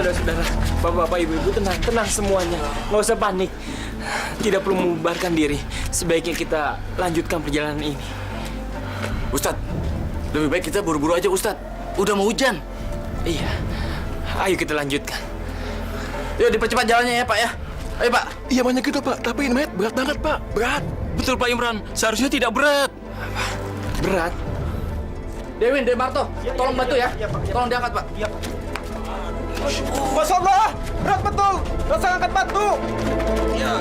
saudara-saudara, bapak-bapak, ibu-ibu, tenang semuanya. Nggak usah panik. Tidak perlu membubarkan diri. Sebaiknya kita lanjutkan perjalanan ini. Ustadz, lebih baik kita buru-buru aja, Ustadz. Udah mau hujan. Iya. Ayo kita lanjutkan. Yuk dipercepat jalannya ya, Pak ya. Ayo, Pak. Iya banyak gitu, Pak. Tapi ini berat banget, Pak. Berat. Betul, Pak Imran. Seharusnya tidak berat. Apa? Berat? Dewin, Demarto, tolong bantu ya. Tolong diangkat, Pak. Iya, Pak. Masya Allah, berat betul. Rasa angkat batu. Ya.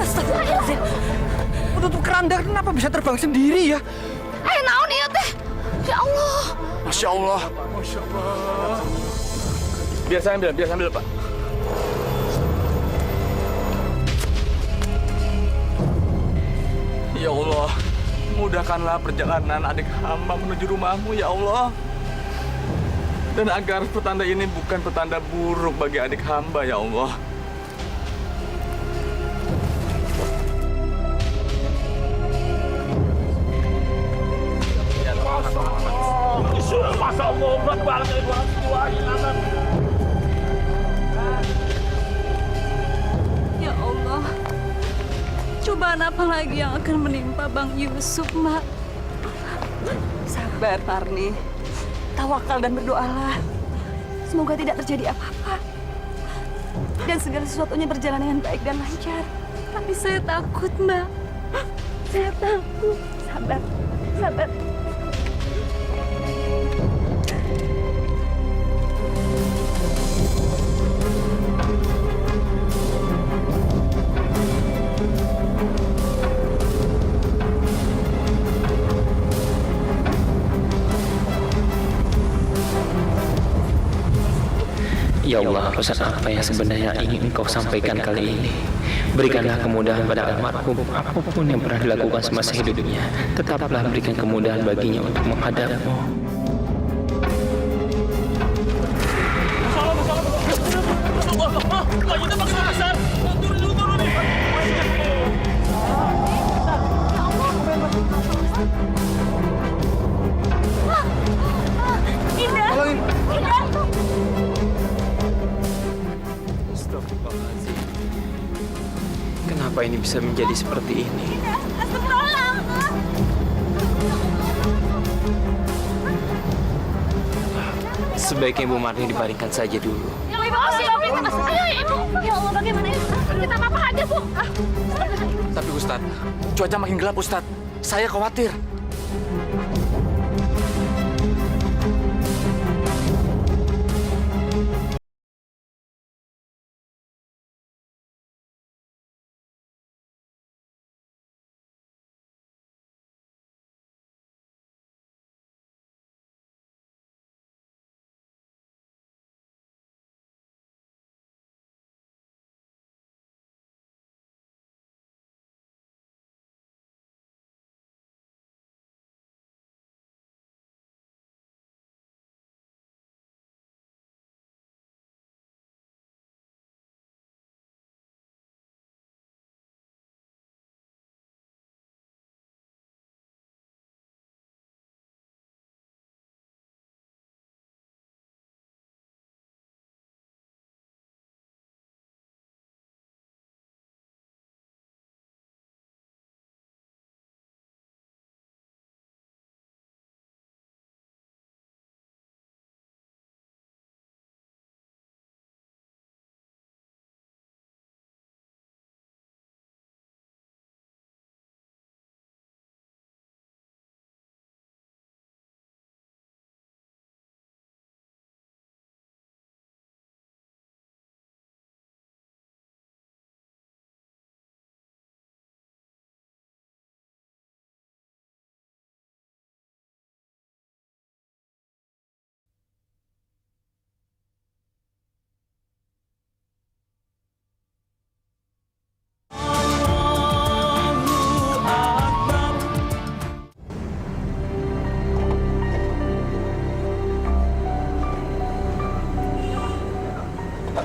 Astagfirullahaladzim. Untuk keranda kenapa bisa terbang sendiri ya? Ayo naon ieu teh? Ya Allah. Masya Allah. Biar saya ambil, Pak. Ya Allah, mudahkanlah perjalanan adik hamba menuju rumahmu, ya Allah. Dan agar petanda ini bukan petanda buruk bagi adik hamba, ya Allah. Masa Allah, berat banget ini orang tua inatan. Ya Allah. Cobaan apa lagi yang akan menimpa Bang Yusuf, Mak? Sabar, Parni. Tawakal dan berdoalah. Semoga tidak terjadi apa-apa. Dan segala sesuatunya berjalan dengan baik dan lancar. Tapi saya takut, Mbak. Saya takut. Sabar. Ya Allah, pesan apa yang sebenarnya ingin Engkau sampaikan kali ini? Berikanlah kemudahan pada almarhum, apapun yang pernah dilakukan semasa hidupnya. Tetaplah berikan kemudahan baginya untuk menghadapmu. Astagfirullahaladzim. Kenapa ini bisa menjadi seperti ini? Sebaiknya Ibu Marni dibaringkan saja dulu. Ya Allah, Ya Allah, bagaimana ini? Kita apa aja, Bu? Tapi Ustadz, cuaca makin gelap, Ustadz. Saya khawatir.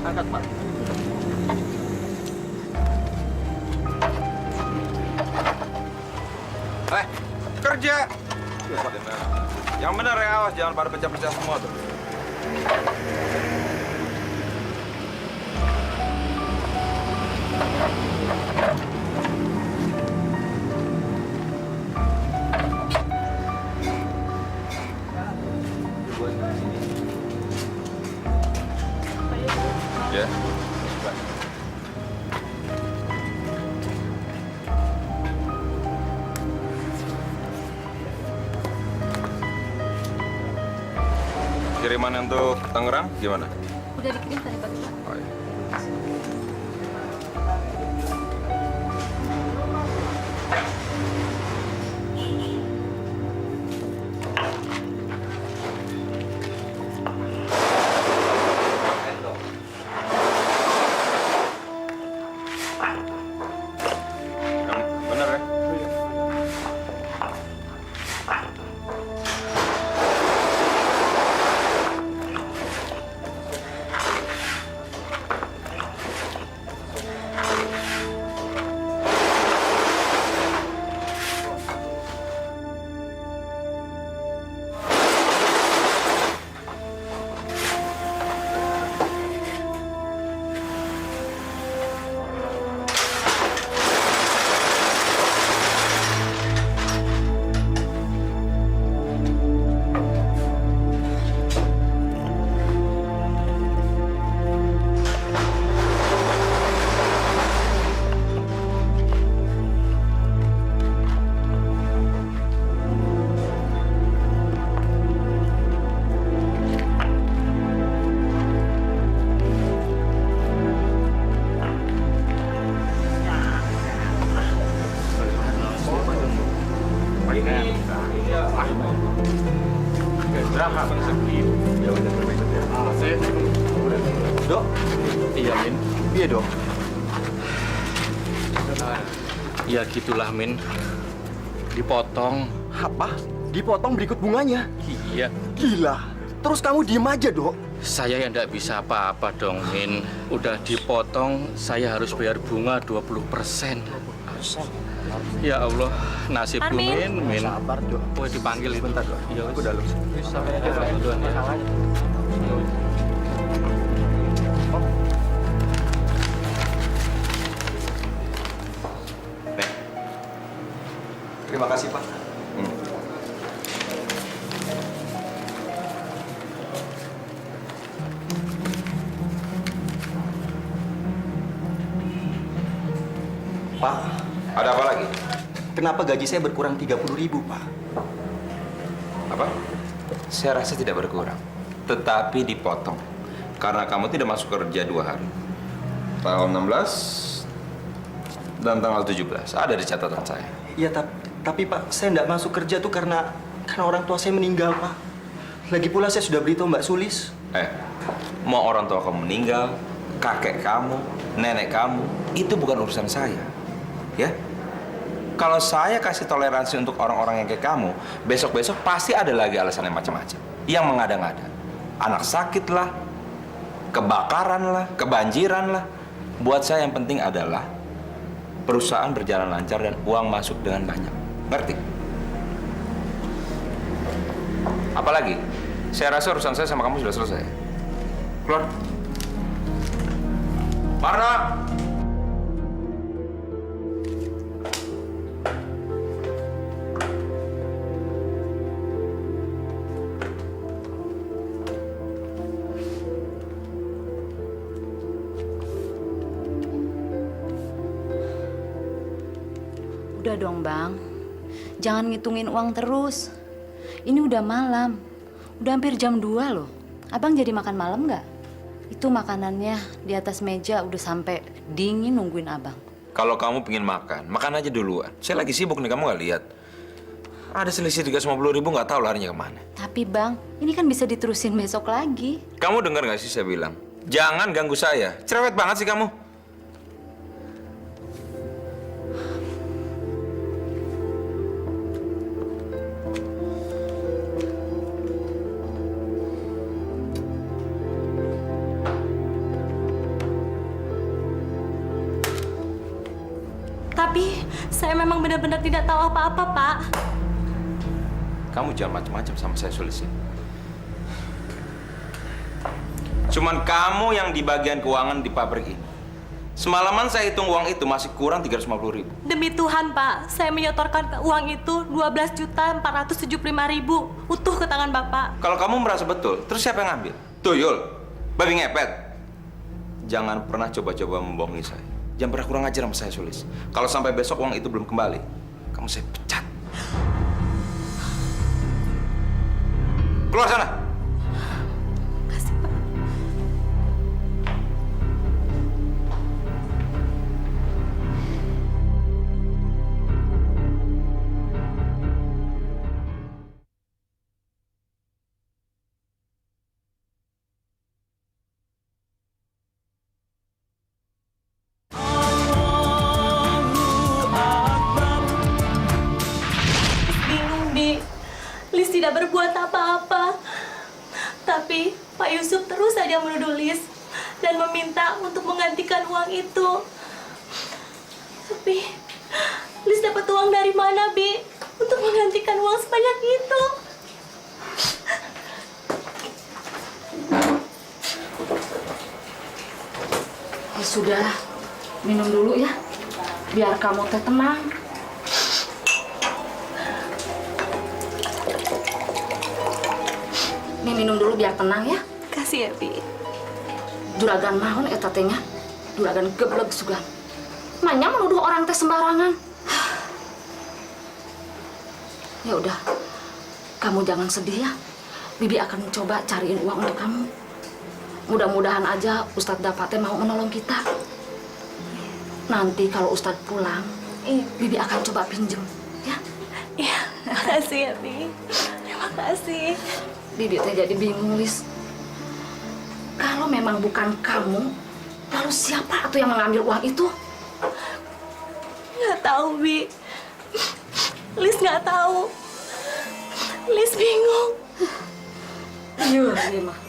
Angkat, Pak. Kerja. Yang benar ya, awas jangan pada pecah-pecah semua tuh. Ya. Kiriman untuk Tangerang gimana? Udah dikirim tadi pagi, Pak. Oh, iya. Yang bener ya? Dok? Iya, Min. Iya, Dok. Ya gitulah, Min. Dipotong. Apa? Dipotong berikut bunganya? Iya. Gila. Terus kamu diem aja, Dok? Saya yang tidak bisa apa-apa dong, Min. Udah dipotong, saya harus bayar bunga 20%. Ya Allah, nasibku, Armin. Min. Sabar, Dok. Oh, dipanggil itu. Bentar, Dok. Iya, Aku dalam. sampai duluan ya. Terima kasih, Pak. Pak, Ada apa lagi? kenapa gaji saya berkurang 30.000, Pak? Apa? Saya rasa tidak berkurang, tetapi dipotong karena kamu tidak masuk kerja 2 hari. Tanggal 16 dan tanggal 17 ada di catatan saya. Iya, tapi Pak, saya nggak masuk kerja tuh karena orang tua saya meninggal, Pak. Lagi pula saya sudah beritahu Mbak Sulis. Mau orang tua kamu meninggal, kakek kamu, nenek kamu, itu bukan urusan saya. Ya? Kalau saya kasih toleransi untuk orang-orang yang kayak kamu, besok-besok pasti ada lagi alasan yang macam-macam. Yang mengada-ngada. Anak sakit lah, kebakaran lah, kebanjiran lah. Buat saya yang penting adalah perusahaan berjalan lancar dan uang masuk dengan banyak. Ngerti? Apalagi? Saya rasa urusan saya sama kamu sudah selesai. Keluar. Marna! Udah dong, Bang. Jangan ngitungin uang terus. Ini udah malam. Udah hampir jam 2 loh. Abang jadi makan malam nggak? Itu makanannya di atas meja udah sampai dingin nungguin abang. Kalau kamu pengen makan, makan aja duluan. Saya lagi sibuk nih, kamu nggak lihat. Ada selisih 350.000, nggak tahu larinya kemana. Tapi Bang, ini kan bisa diterusin besok lagi. Kamu dengar nggak sih saya bilang? Jangan ganggu saya. Cerewet banget sih kamu. Tapi saya memang benar-benar tidak tahu apa-apa, Pak. kamu jangan macam-macam sama saya, Sulis. Cuman kamu yang di bagian keuangan di pabrik ini. Semalaman saya hitung uang itu masih kurang 350.000. Demi Tuhan, Pak, saya menyetorkan uang itu 12.475.000 utuh ke tangan Bapak. Kalau kamu merasa betul, terus siapa yang ngambil? Tuyul, babi ngepet. Jangan pernah coba-coba membohongi saya. Jangan pernah kurang ajar sama saya, Sulis. Kalau sampai besok uang itu belum kembali, kamu saya pecat. Keluar sana. Kasih, Pak. Bingung, Bi. Lis tidak berbuat apa-apa. Tapi Pak Yusuf terus saja menuduh Lis dan meminta untuk menggantikan uang itu. Tapi Lis dapat uang dari mana, Bi? Untuk menggantikan uang sebanyak itu? Ya sudah, minum dulu ya. Biar kamu teh tenang. Nih minum dulu biar tenang ya. Kasih ya, Bi. Juragan mahon eta teh nya. Juragan geblek sugan. Manya menuduh orang teh sembarangan. Ya udah. Kamu jangan sedih ya. Bibi akan mencoba cariin uang untuk kamu. Mudah-mudahan aja Ustadz Dapat teh mau menolong kita. Nanti kalau Ustadz pulang, Bibi akan coba pinjem, ya? Iya, makasih ya, Bi. Terima kasih. Bibi teh jadi bingung, Lis. Kalau memang bukan kamu, lalu siapa tuh yang mengambil uang itu? Nggak tahu, Bi. Lis nggak tahu. Lis bingung. Iya, mah.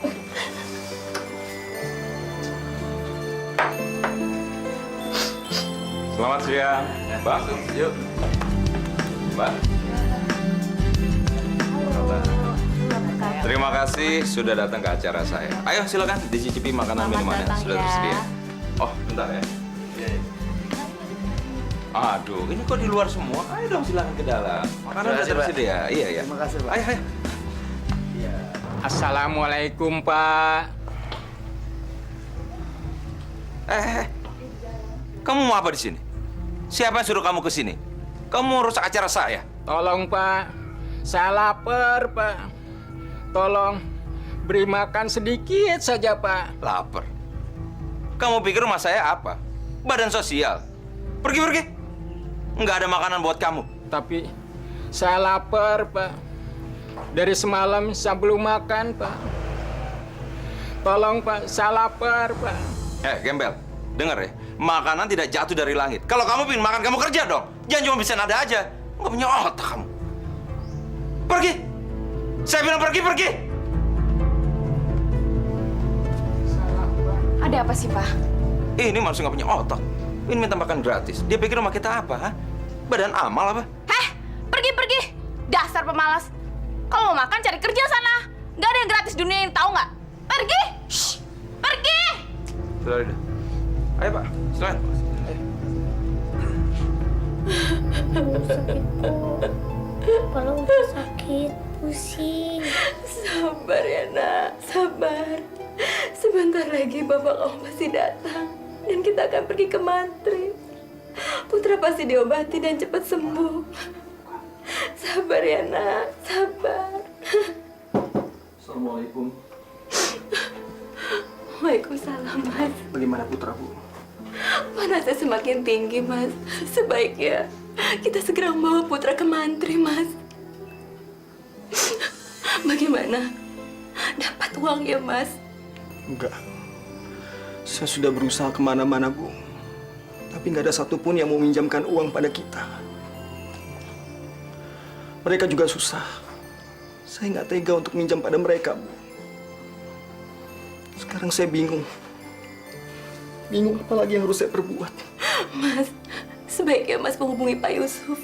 Selamat siang, Mbak. Yuk, Mbak. Terima kasih sudah datang ke acara saya. Ayo silakan dicicipi makanan minumannya sudah tersedia. Oh, bentar ya. Aduh, ini kok di luar semua? Ayo dong silakan ke dalam. Makanan sudah tersedia. Iya, iya. Terima kasih, Pak. Ayo, ayo. Assalamualaikum, Pak. Kamu mau apa di sini? Siapa yang suruh kamu ke sini? Kamu mau rusak acara saya? Tolong, Pak. Saya lapar, Pak. Tolong beri makan sedikit saja, Pak. Lapar. Kamu pikir rumah saya apa? Badan sosial. Pergi, pergi. Nggak ada makanan buat kamu. Tapi saya lapar, Pak. Dari semalam saya belum makan, Pak. Tolong, Pak. Saya lapar, Pak. Gembel. Dengar ya. Makanan tidak jatuh dari langit. Kalau kamu pengen makan, kamu kerja dong. Jangan cuma bisa nada aja. Nggak punya otak kamu. Pergi. Saya bilang pergi, pergi. Ada apa sih, Pak? Ini manusia nggak punya otak. Ini minta makan gratis. Dia pikir rumah kita apa, ha? Badan amal apa? Pergi. Dasar pemalas. Kalau mau makan cari kerja sana. Nggak ada yang gratis dunia ini, tahu nggak? Pergi. Shh, pergi. Sudah, sudah. Ayo, Pak. Silakan. Ayo. Kepala udah sakit, pusing. Sabar ya, Nak. Sabar. Sebentar lagi Bapak kamu pasti datang. Dan kita akan pergi ke mantri. Putra pasti diobati dan cepat sembuh. Sabar ya, Nak. Sabar. Assalamualaikum. Waalaikumsalam, Mas. Bagaimana putra, Bu? Panasnya semakin tinggi, Mas. Sebaiknya kita segera membawa Putra ke mantri, Mas. Bagaimana? Dapat uang ya, Mas? Enggak. Saya sudah berusaha kemana-mana, Bu. Tapi nggak ada satupun yang mau minjamkan uang pada kita. Mereka juga susah. Saya nggak tega untuk minjam pada mereka, Bu. Sekarang saya bingung. Bingung apa lagi yang harus saya perbuat. Mas, sebaiknya Mas menghubungi Pak Yusuf.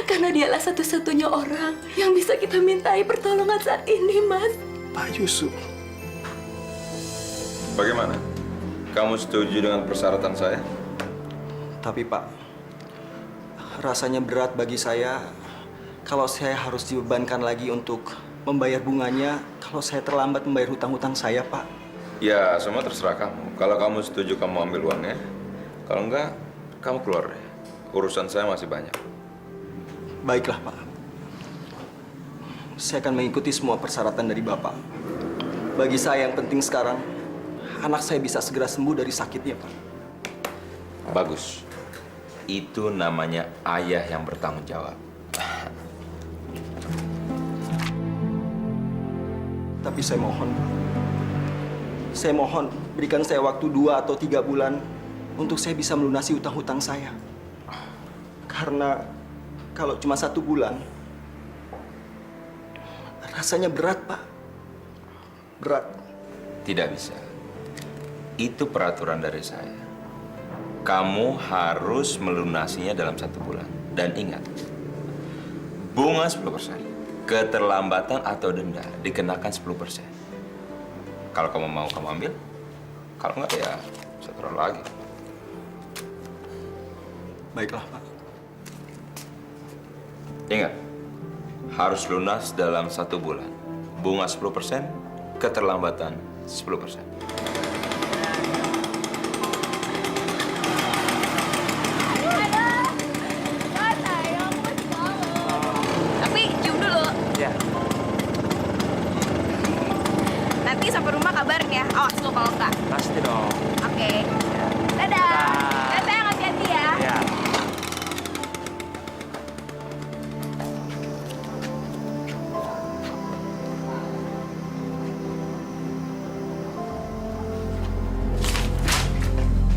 Karena dialah satu-satunya orang yang bisa kita mintai pertolongan saat ini, Mas. Pak Yusuf. Bagaimana? Kamu setuju dengan persyaratan saya? Tapi Pak, rasanya berat bagi saya kalau saya harus dibebankan lagi untuk membayar bunganya kalau saya terlambat membayar hutang-hutang saya, Pak. Ya, semua terserah kamu. Kalau kamu setuju, kamu ambil uangnya. Kalau enggak, kamu keluar deh. Urusan saya masih banyak. Baiklah, Pak. Saya akan mengikuti semua persyaratan dari Bapak. Bagi saya yang penting sekarang, anak saya bisa segera sembuh dari sakitnya, Pak. Bagus. Itu namanya ayah yang bertanggung jawab. Tapi saya mohon, Pak. Saya mohon berikan saya waktu 2 atau 3 bulan untuk saya bisa melunasi hutang-hutang saya. Karena kalau cuma 1 bulan, rasanya berat, Pak. Berat. Tidak bisa. Itu peraturan dari saya. Kamu harus melunasinya dalam 1 bulan. Dan ingat, bunga 10%. Keterlambatan atau denda dikenakan 10%. Kalau kamu mau, kamu ambil. Kalau enggak, ya saya taruh lagi. Baiklah, Pak. Ingat, harus lunas dalam 1 bulan. Bunga 10%, keterlambatan 10%. Tapi cium dulu. Ya. Nanti sampai rumah kabarin ya. Awas lo kalau enggak. Pasti dong. Oke. Dadah. Dadah sayang, hati-hati ya. Ya.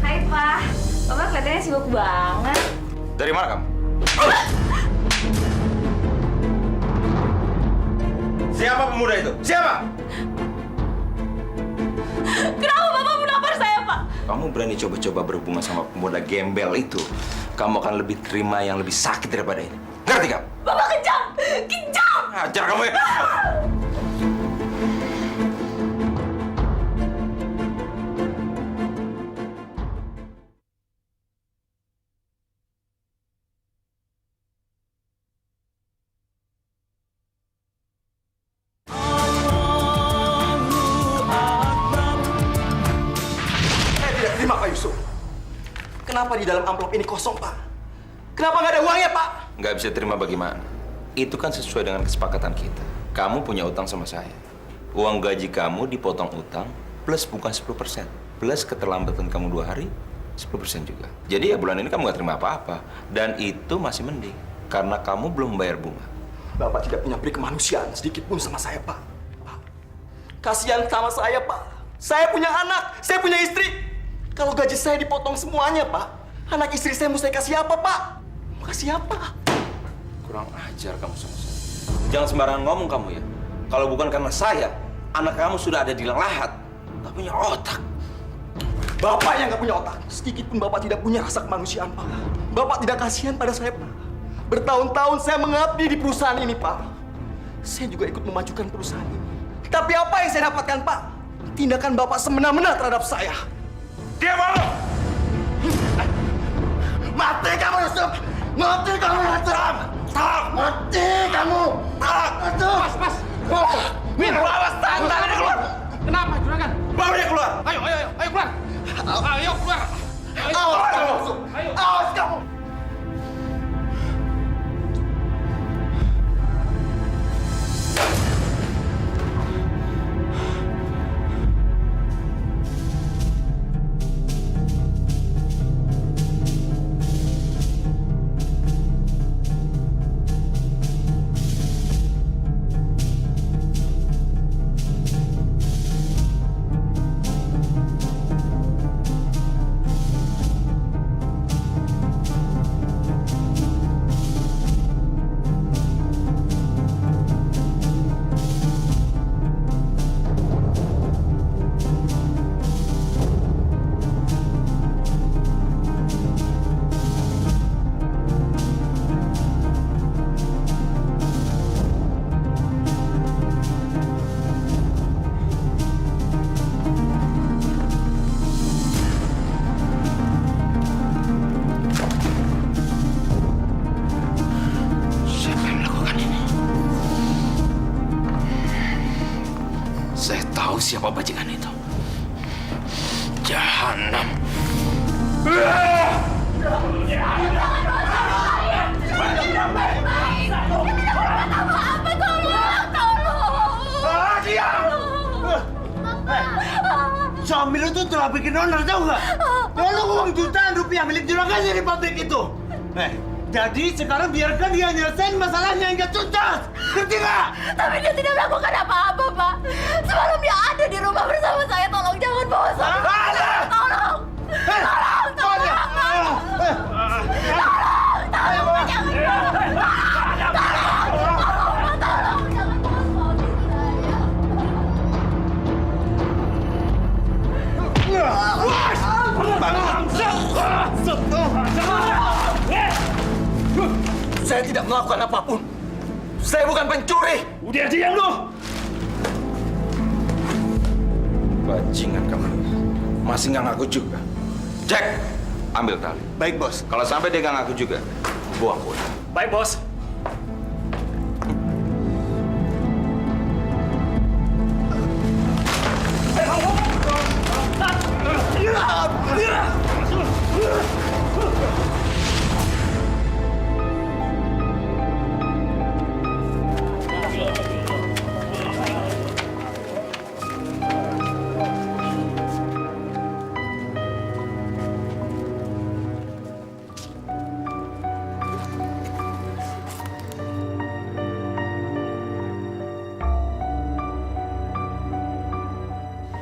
Hai Pak. Bapak kelihatannya sibuk banget. Dari mana kamu? Siapa pemuda itu? Siapa? Kenapa Bapak menampar saya, Pak? Kamu berani coba-coba berhubungan sama pemuda gembel itu, kamu akan lebih terima yang lebih sakit daripada ini. Ngerti kamu? Bapak kejam! Kejam! Ajar kamu ya! Saya tidak terima, Pak Yusuf. Kenapa di dalam amplop ini kosong, Pak? Kenapa nggak ada uangnya, Pak? Nggak bisa terima bagaimana? Itu kan sesuai dengan kesepakatan kita. Kamu punya utang sama saya. Uang gaji kamu dipotong utang plus bunga 10%. Plus keterlambatan kamu 2 hari, 10% juga. Jadi ya bulan ini kamu nggak terima apa-apa. Dan itu masih mending. Karena kamu belum bayar bunga. Bapak tidak punya beri kemanusiaan sedikit pun sama saya, Pak. Pak, kasihan sama saya, Pak. Saya punya anak, saya punya istri. Kalau gaji saya dipotong semuanya, Pak, anak istri saya mau saya kasih apa, Pak? Mau kasih apa? Kurang ajar kamu sama saya. Jangan sembarangan ngomong kamu ya. Kalau bukan karena saya, anak kamu sudah ada di lahat. Tak punya otak. Bapak yang nggak punya otak. Sedikit pun Bapak tidak punya rasa kemanusiaan, Pak. Bapak tidak kasihan pada saya, Pak. Bertahun-tahun saya mengabdi di perusahaan ini, Pak. Saya juga ikut memajukan perusahaan ini. Tapi apa yang saya dapatkan, Pak? Tindakan Bapak semena-mena terhadap saya. Dia malu! Mati kamu, Yusuf! Mati kamu, Yusuf! Mati kamu! Mas! Min, awas tangan dia keluar! Kenapa, juragan? Bawa dia keluar! Ayo keluar! Ayo keluar! Awas kamu, Yusuf! Awas kamu! siapa bajingan itu? Jahanam. Suami lu tuh telah bikin onar, tau nggak? Lalu uang jutaan rupiah milik juragannya di pabrik itu. Jadi sekarang biarkan dia nyelesain masalahnya hingga tuntas. Ngerti nggak? Tapi dia tidak melakukan apa-apa, Pak. Semalam dia ada di rumah bersama saya. Tolong jangan bawa saya. Tolong. Saya tidak melakukan apapun. Saya bukan pencuri. Udah diam lu. Bajingan kamu. Masih nggak ngaku juga. Jack, ambil tali. Baik, Bos. Kalau sampai dia nggak ngaku juga, buang pulang. Baik, Bos.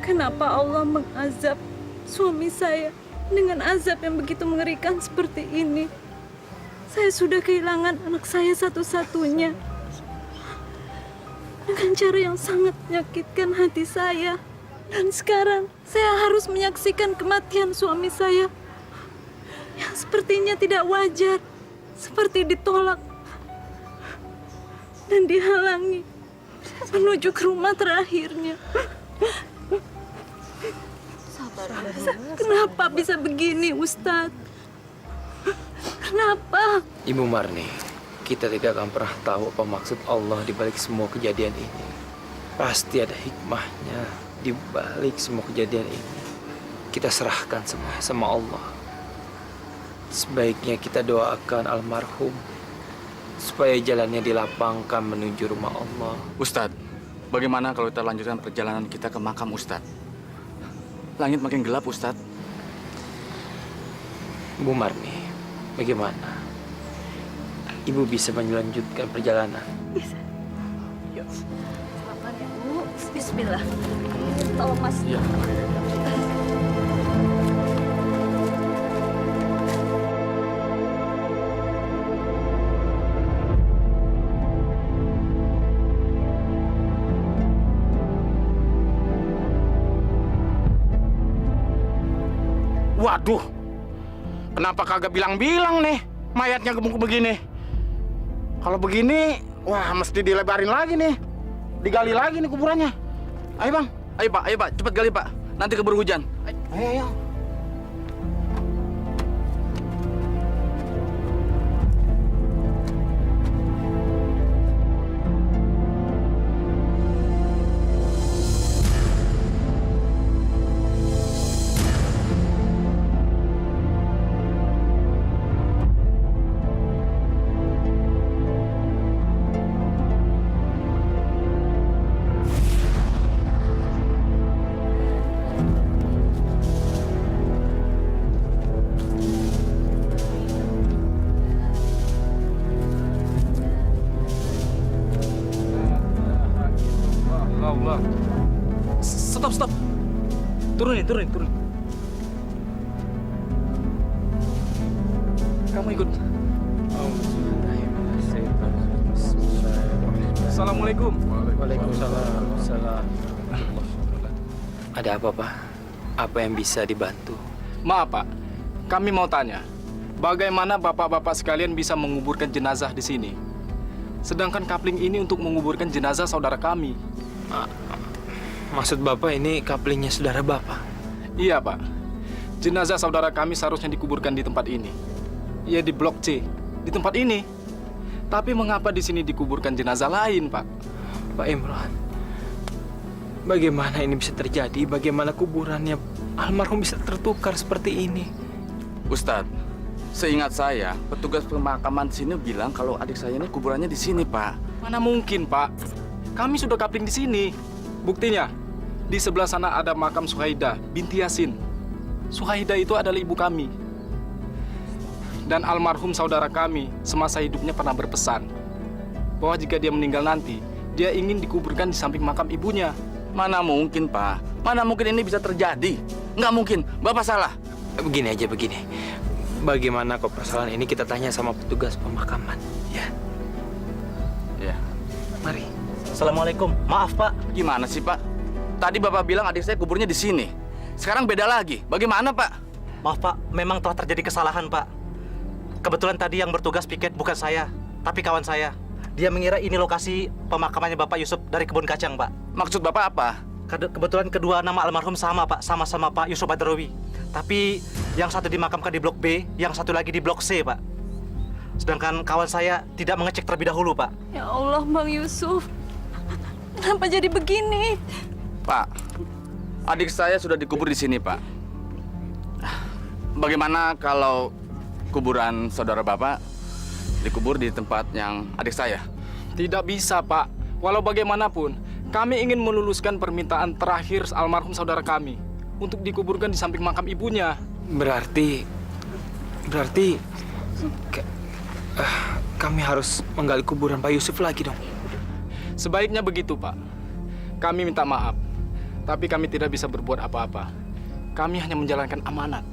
Kenapa Allah mengazab suami saya dengan azab yang begitu mengerikan seperti ini? Saya sudah kehilangan anak saya satu-satunya dengan cara yang sangat menyakitkan hati saya. Dan sekarang saya harus menyaksikan kematian suami saya yang sepertinya tidak wajar, seperti ditolak dan dihalangi menuju ke rumah terakhirnya. Kenapa bisa begini, Ustadz? Kenapa? Ibu Marni, kita tidak akan pernah tahu apa maksud Allah di balik semua kejadian ini. Pasti ada hikmahnya di balik semua kejadian ini. Kita serahkan semua sama Allah. Sebaiknya kita doakan almarhum supaya jalannya dilapangkan menuju rumah Allah. Ustadz, bagaimana kalau kita lanjutkan perjalanan kita ke makam Ustadz? Langit makin gelap, Ustadz. Bu Marni, bagaimana? Ibu bisa melanjutkan perjalanan? Bisa. Yuk. Selamat ya, Bu. Bismillah. Tolong, Mas. Ya. Waduh, kenapa kagak bilang-bilang nih mayatnya gemuk begini? Kalau begini, wah mesti dilebarin lagi nih. Digali lagi nih kuburannya. Ayo Bang. Ayo Pak, cepat gali Pak. Nanti keburu hujan. Ayo. Stop. Turunin. Kamu ikut. Assalamualaikum. Waalaikumsalam. Ada apa, Pak? Apa yang bisa dibantu? Maaf Pak, kami mau tanya, bagaimana bapak-bapak sekalian bisa menguburkan jenazah di sini? Sedangkan kapling ini untuk menguburkan jenazah saudara kami. Maksud Bapak ini kaplingnya saudara Bapak? Iya Pak, jenazah saudara kami seharusnya dikuburkan di tempat ini. Iya di Blok C, di tempat ini. Tapi mengapa di sini dikuburkan jenazah lain Pak? Pak Imran, Bagaimana ini bisa terjadi? Bagaimana kuburannya almarhum bisa tertukar seperti ini? Ustadz, seingat saya, petugas pemakaman di sini bilang kalau adik saya ini kuburannya di sini, Pak. Mana mungkin, Pak? Kami sudah kapling di sini. Buktinya, di sebelah sana ada makam Suhaida binti Yasin. Suhaida itu adalah ibu kami. Dan almarhum saudara kami semasa hidupnya pernah berpesan bahwa jika dia meninggal nanti, dia ingin dikuburkan di samping makam ibunya. Mana mungkin, Pak? Mana mungkin ini bisa terjadi? Nggak mungkin. Bapak salah. Begini aja, begini. Bagaimana kok persoalan ini kita tanya sama petugas pemakaman, ya? Ya. Mari. Assalamualaikum. Maaf, Pak. Gimana sih, Pak? Tadi Bapak bilang adik saya kuburnya di sini. Sekarang beda lagi. Bagaimana, Pak? Maaf, Pak. Memang telah terjadi kesalahan, Pak. Kebetulan tadi yang bertugas piket bukan saya, tapi kawan saya. Dia mengira ini lokasi pemakamannya Bapak Yusuf dari kebun kacang, Pak. Maksud Bapak apa? Kebetulan kedua nama almarhum sama, Pak. Sama-sama Pak Yusuf Badrowi. Tapi yang satu dimakamkan di blok B, yang satu lagi di blok C, Pak. Sedangkan kawan saya tidak mengecek terlebih dahulu, Pak. Ya Allah, Bang Yusuf. Kenapa jadi begini? Pak, adik saya sudah dikubur di sini, Pak. Bagaimana kalau kuburan saudara Bapak dikubur di tempat yang adik saya? Tidak bisa, Pak. Walau bagaimanapun, kami ingin meluluskan permintaan terakhir almarhum saudara kami untuk dikuburkan di samping makam ibunya. Berarti kami harus menggali kuburan Pak Yusuf lagi dong. Sebaiknya begitu, Pak. Kami minta maaf, tapi kami tidak bisa berbuat apa-apa. Kami hanya menjalankan amanat.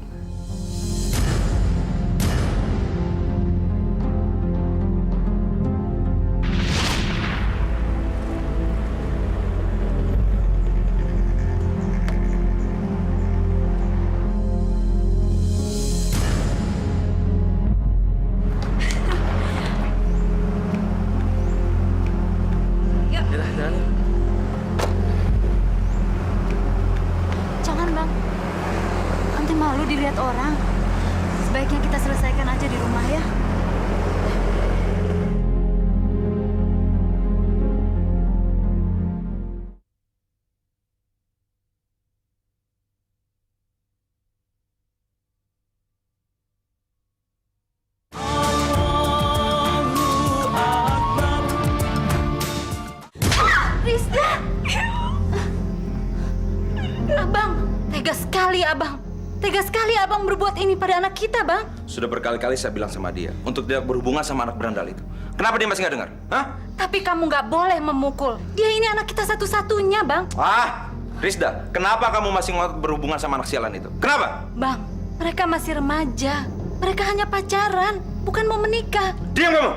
Jangan, Bang. Nanti malu dilihat orang. Sebaiknya kita selesaikan aja di rumah ya. Rizda! Abang, tega sekali Abang. Tega sekali Abang berbuat ini pada anak kita, Bang. Sudah berkali-kali saya bilang sama dia untuk tidak berhubungan sama anak berandal itu. Kenapa dia masih nggak dengar? Hah? Tapi kamu nggak boleh memukul. Dia ini anak kita satu-satunya, Bang. Ah, Rizda, kenapa kamu masih ngotot berhubungan sama anak sialan itu? Kenapa? Bang, mereka masih remaja. Mereka hanya pacaran, bukan mau menikah. Diam kamu!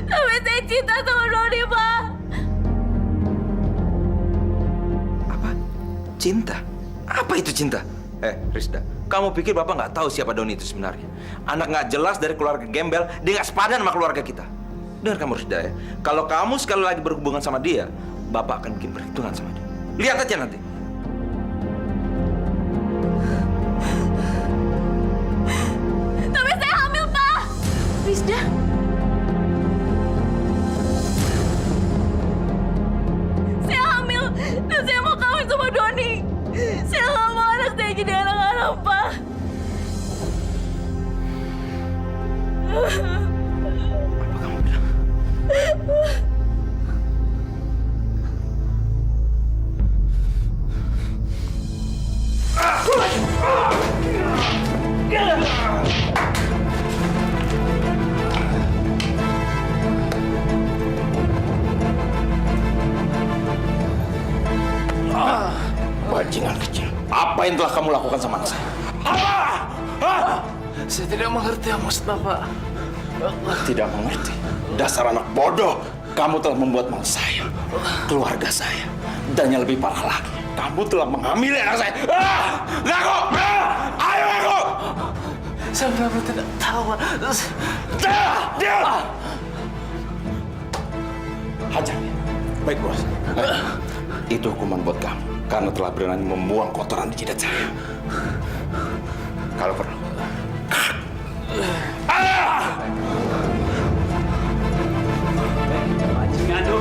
Tapi saya cinta sama Doni, Pak. Apa? Cinta? Apa itu cinta? Rizda, kamu pikir Bapak nggak tahu siapa Doni itu sebenarnya? Anak nggak jelas dari keluarga gembel, dia nggak sepadan sama keluarga kita. Dengar kamu Rizda ya, kalau kamu sekali lagi berhubungan sama dia, Bapak akan bikin perhitungan sama dia. Lihat aja nanti. Tapi saya hamil, Pak. Rizda, Saya hamil dan saya mau kawin sama Doni. Saya nggak mau anak saya jadi anak-anak, Pak. Apa kamu bilang? Bajingan kecil. Apa yang telah kamu lakukan sama anak saya? Saya tidak mengerti maksud Bapak. Tidak mengerti. Dasar anak bodoh. Kamu telah membuat malu saya, keluarga saya, dan yang lebih parah lagi, kamu telah menghamili anak saya. Ngaku! Ayo ngaku! Saya benar-benar tidak tahu. Diam! Hajar dia. Baik, bos. Itu hukuman buat kamu karena telah berani membuang kotoran di jidat saya. Kalau perlu. Bajingan lu.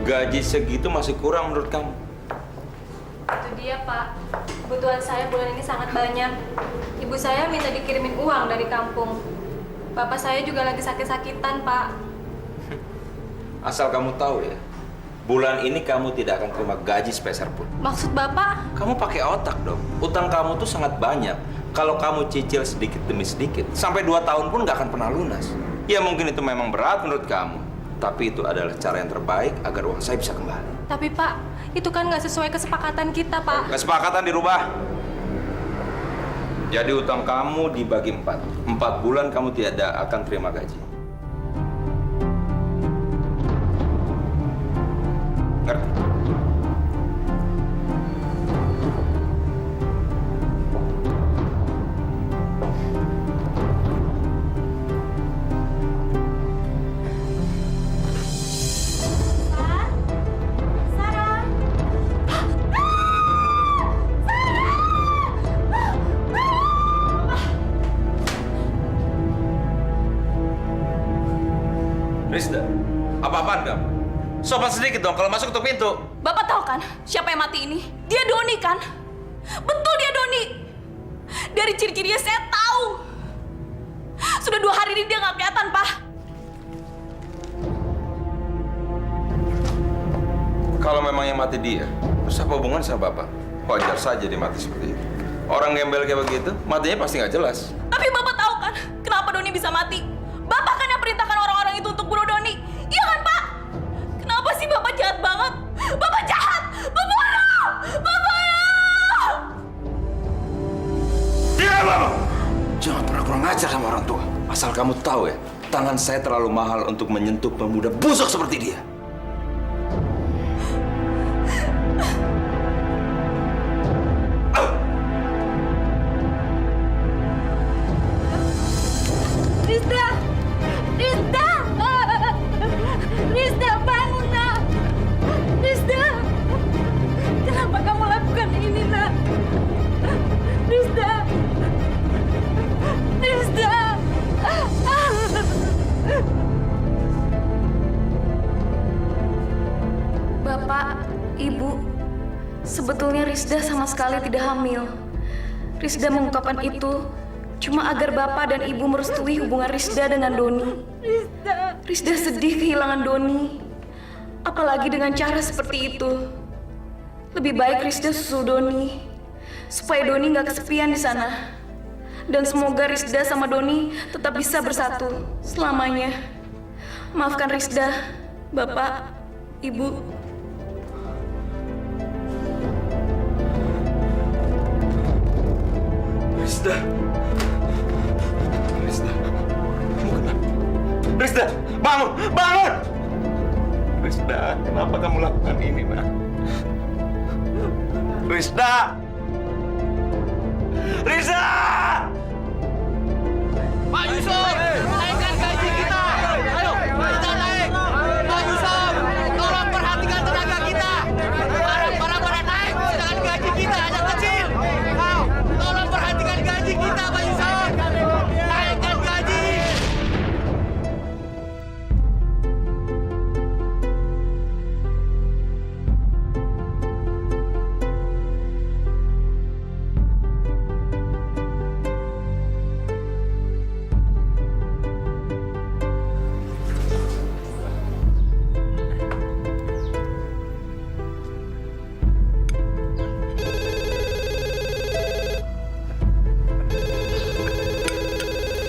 Gaji segitu masih kurang menurut kamu? Itu dia, Pak. Kebutuhan saya bulan ini sangat banyak. Ibu saya minta dikirimin uang dari kampung. Bapak saya juga lagi sakit-sakitan, Pak. Asal kamu tahu ya, bulan ini kamu tidak akan terima gaji sepeser pun. Maksud Bapak? Kamu pakai otak dong. Utang kamu tuh sangat banyak. Kalau kamu cicil sedikit demi sedikit, sampai 2 tahun pun nggak akan pernah lunas. Ya mungkin itu memang berat menurut kamu. Tapi itu adalah cara yang terbaik agar uang saya bisa kembali. Tapi Pak, itu kan nggak sesuai kesepakatan kita, Pak. Kesepakatan dirubah. Jadi utang kamu dibagi 4. 4 bulan kamu tidak akan terima gaji. Ngerti? Rizda, apa-apaan kamu? Sopan sedikit dong kalau masuk ketuk pintu. Bapak tahu kan siapa yang mati ini? Dia Doni kan? Betul dia Doni. Dari ciri-cirinya saya tahu. Sudah 2 hari ini dia nggak kelihatan, Pak. Kalau memang yang mati dia, terus apa hubungan sama Bapak? Wajar saja dia mati seperti itu. Orang gembel kayak begitu, matinya pasti nggak jelas. Tapi Bapak tahu kan kenapa Doni bisa mati? Bapak kan yang perintahkan orang-orang itu untuk bunuh Doni. Iya kan, Pak? Kenapa sih Bapak jahat banget? Bapak jahat! Pembunuh! Pembunuh! Diam kamu! Jangan pernah kurang ajar sama orang tua. Asal kamu tahu ya, tangan saya terlalu mahal untuk menyentuh pemuda busuk seperti dia. Rizda! Rizda! Rizda, bangun, nak! Rizda! Kenapa kamu lakukan ini, nak? Rizda! Rizda! Bapak, Ibu, sebetulnya Rizda sama sekali tidak hamil. Rizda mengungkapkan itu cuma agar Bapak dan Ibu merestui hubungan Rizda dengan Doni. Rizda sedih kehilangan Doni. Apalagi dengan cara seperti itu. Lebih baik Rizda susul Doni. Supaya Doni nggak kesepian di sana. Dan semoga Rizda sama Doni tetap bisa bersatu selamanya. Maafkan Rizda, Bapak, Ibu. Rizda. Rizda. Kamu kenapa? Rizda, bangun! Bangun! Rizda, kenapa kamu lakukan ini, nak? Rizda! Rizda! Pak Yusuf, naikkan gaji kita. Ayo, kita naik. Pak Yusuf, tolong perhatikan tenaga kita. Barang-barang pada naik, sedangkan gaji kita hanya kecil. Tolong perhatikan gaji kita, Pak Yusuf. Naikkan gaji.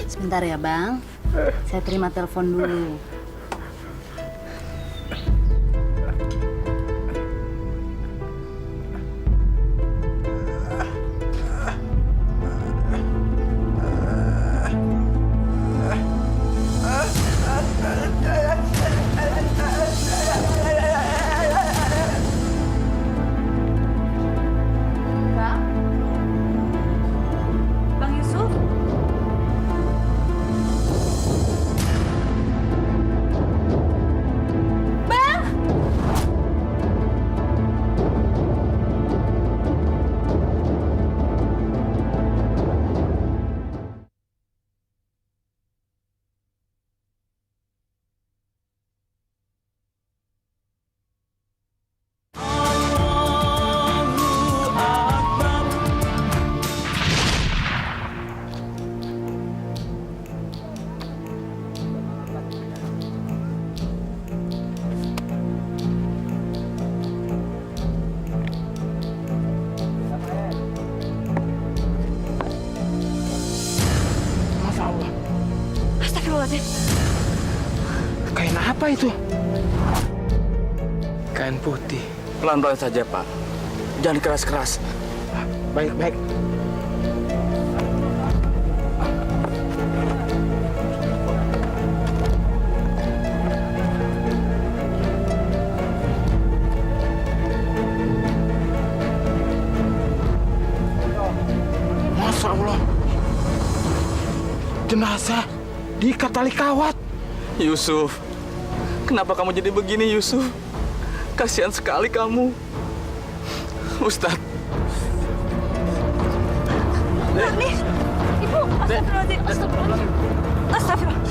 Sebentar ya, Bang. Saya terima telepon dulu. Bang? Bang Yusuf? Raden. Kain apa itu? Kain putih. Pelan-pelan saja, Pak. Jangan keras-keras. Baik, baik. Masya Allah. Jenazah diikat tali kawat. Yusuf, kenapa kamu jadi begini, Yusuf? Kasihan sekali kamu. Ustadz. Marni, Ibu, astagfirullahaladzim. Astagfirullah.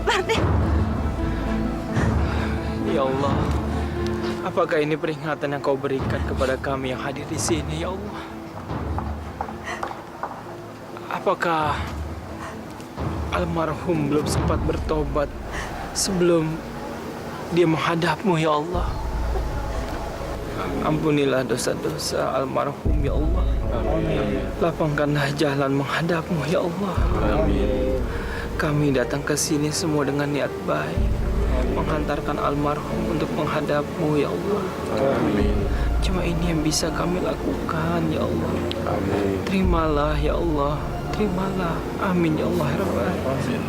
Marni. Ya Allah, apakah ini peringatan yang kau berikan kepada kami yang hadir di sini, ya Allah? Apakah almarhum belum sempat bertobat sebelum dia menghadapmu, ya Allah? Ampunilah dosa-dosa almarhum, ya Allah. Lapangkanlah jalan menghadapmu, ya Allah. Kami datang ke sini semua dengan niat baik, menghantarkan almarhum untuk menghadapmu, ya Allah. Cuma ini yang bisa kami lakukan, ya Allah. Terimalah, ya Allah. Terimalah. Amin, ya Allah. Ya Rabbal Alamin.